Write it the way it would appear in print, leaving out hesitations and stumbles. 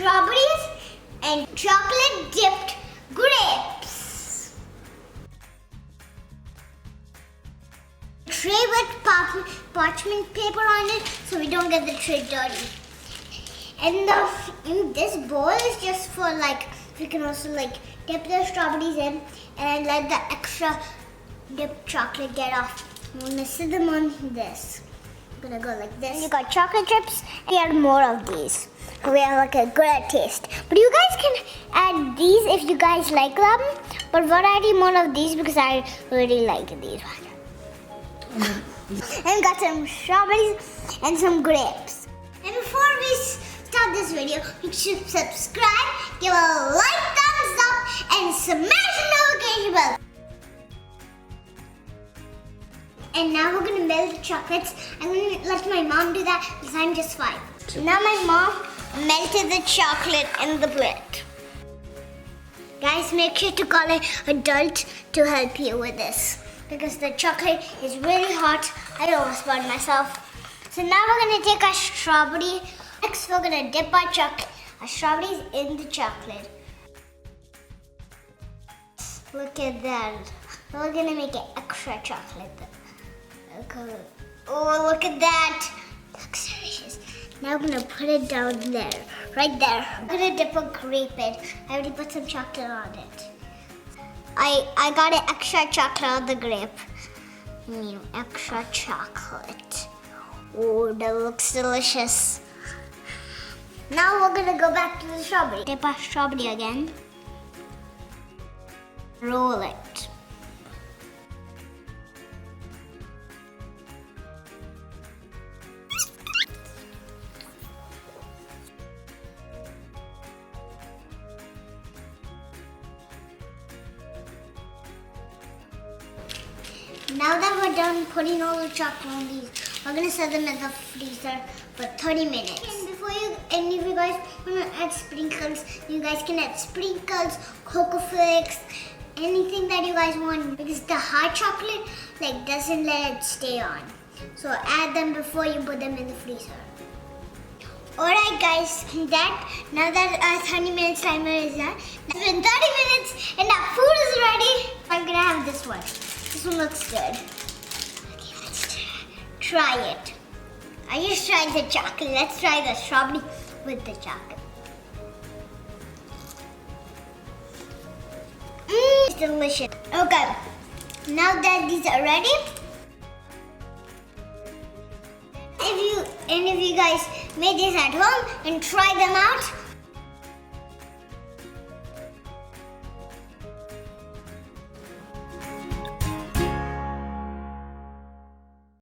strawberries and chocolate dipped grapes. Tray with parchment paper on it so we don't get the tray dirty. And this bowl is just for like, we can also like dip the strawberries in and let the extra dipped chocolate get off. I'm gonna sit them on this. I'm gonna go like this. You got chocolate chips. We add more of these. We have like a good taste. But you guys can add these if you guys like them. But we're adding more of these because I really like these. And got some strawberries and some grapes. And before we start this video, you should subscribe, give a like, thumbs up, and smash the notification bell. And now we're gonna melt the chocolates. I'm gonna let my mom do that because I'm just 5. Now my mom melted the chocolate in the plate. Guys, make sure to call an adult to help you with this because the chocolate is really hot. I almost burned myself. So now we're gonna take our strawberry. Next, we're gonna dip our strawberries in the chocolate. Look at that. We're gonna make it extra chocolate. Okay. Oh, look at that. Looks delicious. Now I'm gonna put it down there, right there. I'm gonna dip a grape in. I already put some chocolate on it. I got an extra chocolate on the grape. Extra chocolate. Oh, that looks delicious. Now we're gonna go back to the strawberry. Dip our strawberry again. Roll it. Now that we're done putting all the chocolate on these, we're gonna set them in the freezer for 30 minutes. And before any of you guys wanna add sprinkles, you guys can add sprinkles, cocoa flakes, anything that you guys want because the hot chocolate doesn't let it stay on. So add them before you put them in the freezer. Alright guys, now that our 30 minutes timer is done, it's been 30 minutes and our food is ready. I'm gonna have this one. This one looks good. Okay, let's try it. I just tried the chocolate. Let's try the strawberry with the chocolate. It's delicious. Okay, now that these are ready, if you guys made this at home and try them out,